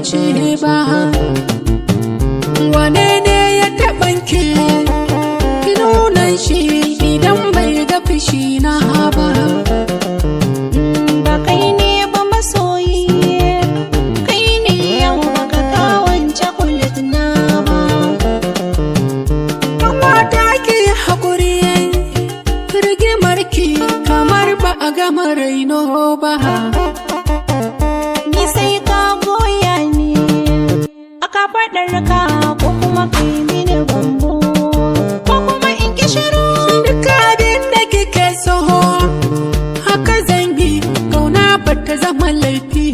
mance ba. Wane ne ya taɓanki ki nuna shi idan bai ga fushi na ba. Ba kai ne ba masoyi, kai ne yau baka kawance kulit na ba. Kanwata ki haƙuri, rigimarki kamar ba a gama raino ba. Ni sai ka goya ni aka faɗar ka ko kuma kai mini bambo ko kuma in ki shiru. Duk abin da kike so haka zan yi, kauna ba ta zama laifi